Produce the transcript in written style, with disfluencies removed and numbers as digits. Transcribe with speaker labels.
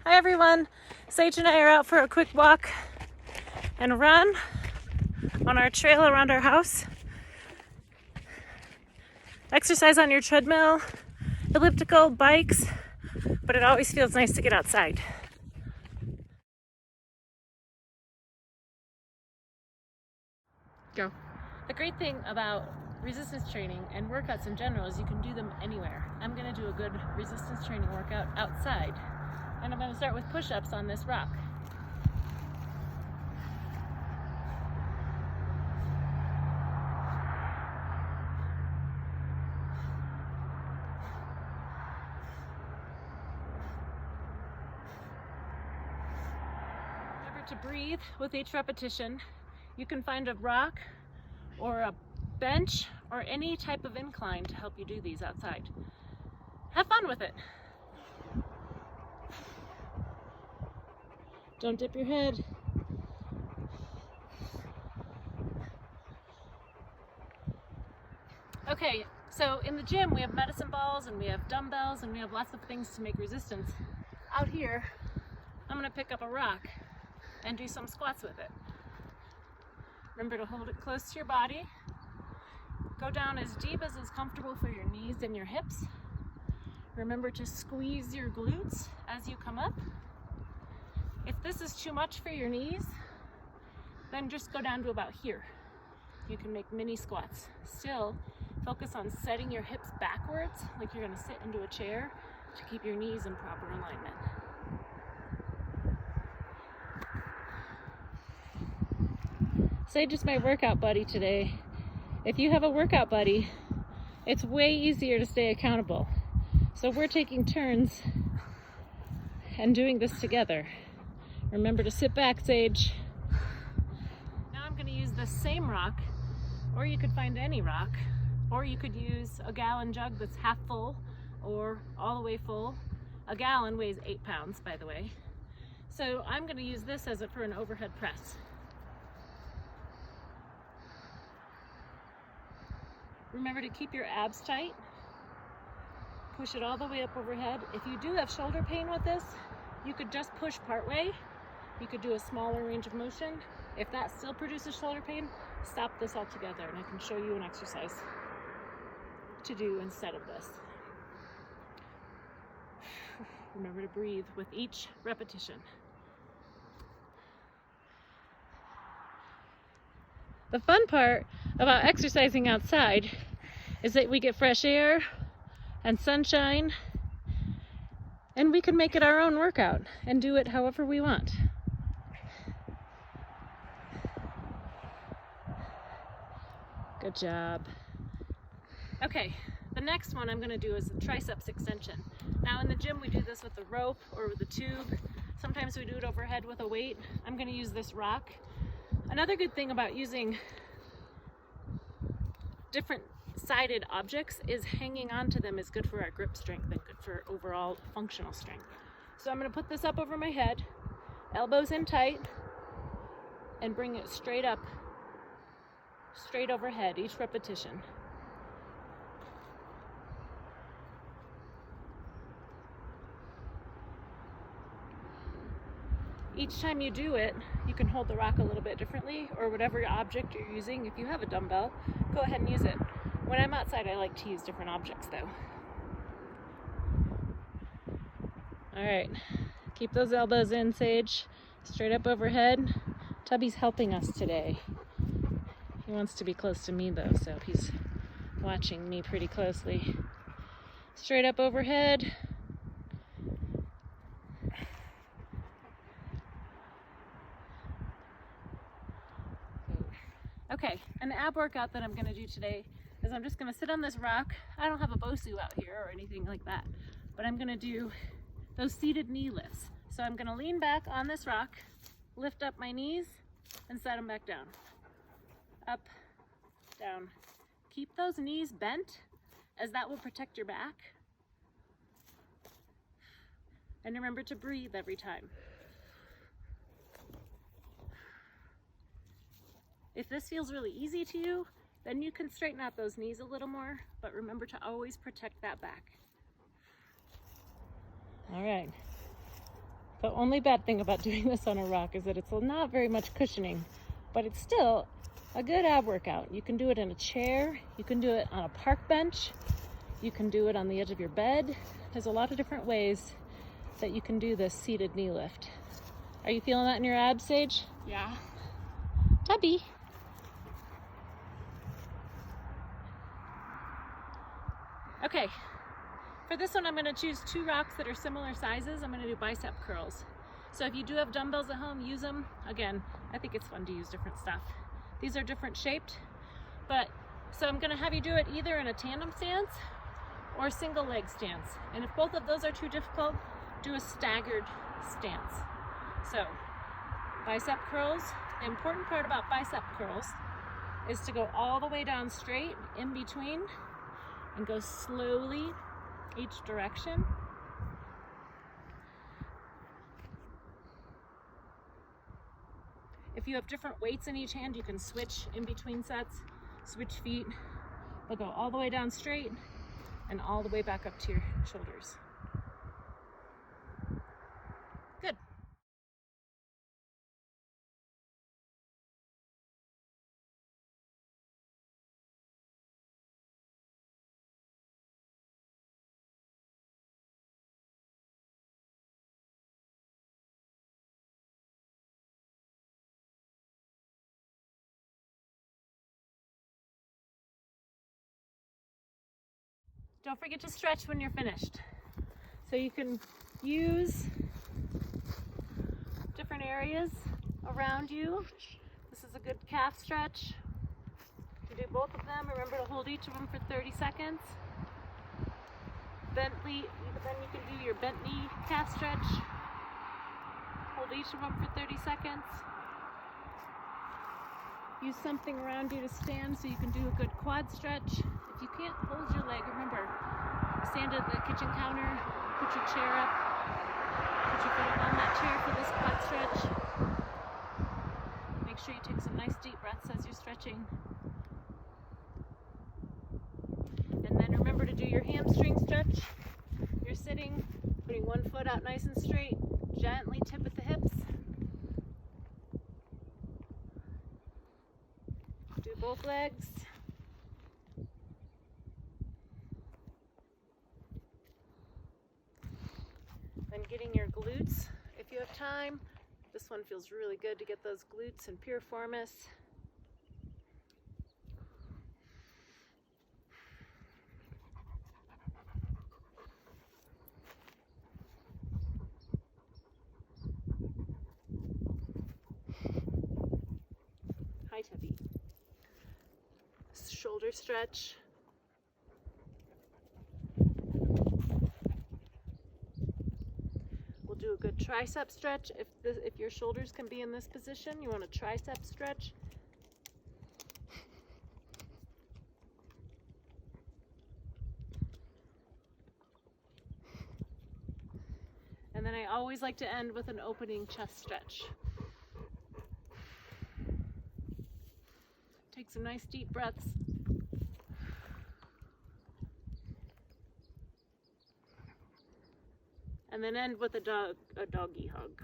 Speaker 1: Hi everyone, Sage and I are out for a quick walk and run on our trail around our house. Exercise on your treadmill, elliptical, bikes, but it always feels nice to get outside. Go. The great thing about resistance training and workouts in general is you can do them anywhere. I'm going to do a good resistance training workout outside, and I'm going to start with push-ups on this rock. Remember to breathe with each repetition. You can find a rock or a bench or any type of incline to help you do these outside. Have fun with it. Don't dip your head. Okay, so in the gym we have medicine balls and we have dumbbells and we have lots of things to make resistance. Out here, I'm gonna pick up a rock and do some squats with it. Remember to hold it close to your body. Go down as deep as is comfortable for your knees and your hips. Remember to squeeze your glutes as you come up. If this is too much for your knees, then just go down to about here. You can make mini squats. Still, focus on setting your hips backwards, like you're gonna sit into a chair, to keep your knees in proper alignment. Sage is my workout buddy today. If you have a workout buddy, it's way easier to stay accountable. So we're taking turns and doing this together. Remember to sit back, Sage. Now I'm gonna use the same rock, or you could find any rock, or you could use a gallon jug that's half full or all the way full. A gallon weighs 8 pounds, by the way. So I'm gonna use this for an overhead press. Remember to keep your abs tight. Push it all the way up overhead. If you do have shoulder pain with this, you could just push part way. You could do a smaller range of motion. If that still produces shoulder pain, stop this altogether and I can show you an exercise to do instead of this. Remember to breathe with each repetition. The fun part about exercising outside is that we get fresh air and sunshine, and we can make it our own workout and do it however we want. Good job. Okay, the next one I'm going to do is a triceps extension. Now in the gym we do this with the rope or with the tube. Sometimes we do it overhead with a weight. I'm going to use this rock. Another good thing about using different sided objects is hanging on to them is good for our grip strength and good for overall functional strength. So I'm going to put this up over my head, elbows in tight, and bring it straight up, straight overhead, each repetition. Each time you do it, you can hold the rock a little bit differently, or whatever object you're using. If you have a dumbbell, go ahead and use it. When I'm outside, I like to use different objects though. All right, keep those elbows in, Sage. Straight up overhead. Tubby's helping us today. He wants to be close to me though, so he's watching me pretty closely. Straight up overhead. Okay, an ab workout that I'm gonna do today is I'm just gonna sit on this rock. I don't have a BOSU out here or anything like that, but I'm gonna do those seated knee lifts. So I'm gonna lean back on this rock, lift up my knees, and set them back down. Up, down. Keep those knees bent, as that will protect your back. And remember to breathe every time. If this feels really easy to you, then you can straighten out those knees a little more, but remember to always protect that back. All right, The only bad thing about doing this on a rock is that it's not very much cushioning, but it's still a good ab workout. You can do it in a chair, you can do it on a park bench, you can do it on the edge of your bed. There's a lot of different ways that you can do this seated knee lift. Are you feeling that in your abs, Sage?
Speaker 2: Yeah.
Speaker 1: Tubby. Okay, for this one I'm going to choose 2 rocks that are similar sizes. I'm going to do bicep curls. So if you do have dumbbells at home, use them. Again, I think it's fun to use different stuff. These are different shaped, so I'm going to have you do it either in a tandem stance or single leg stance. And if both of those are too difficult, do a staggered stance. So bicep curls, the important part about bicep curls is to go all the way down straight in between and go slowly each direction. If you have different weights in each hand, you can switch in between sets, switch feet. They'll go all the way down straight and all the way back up to your shoulders. Good. Don't forget to stretch when you're finished. So you can use different areas around you. This is a good calf stretch. You do both of them. Remember to hold each of them for 30 seconds. Then you can do your bent knee calf stretch. Hold each of them for 30 seconds. Use something around you to stand so you can do a good quad stretch. If you can't hold your leg, remember, stand at the kitchen counter, put your chair up, put your foot on that chair for this quad stretch. Make sure you take some nice deep breaths as you're stretching. And then remember to do your hamstring stretch. You're sitting, putting one foot out nice and straight, gently tip at the hips. Do both legs. Then getting your glutes, if you have time. This one feels really good to get those glutes in piriformis. Hi, Tubby. Shoulder stretch. Do a good tricep stretch. If your shoulders can be in this position, you want a tricep stretch. And then I always like to end with an opening chest stretch. Take some nice deep breaths. And then end with a doggy hug.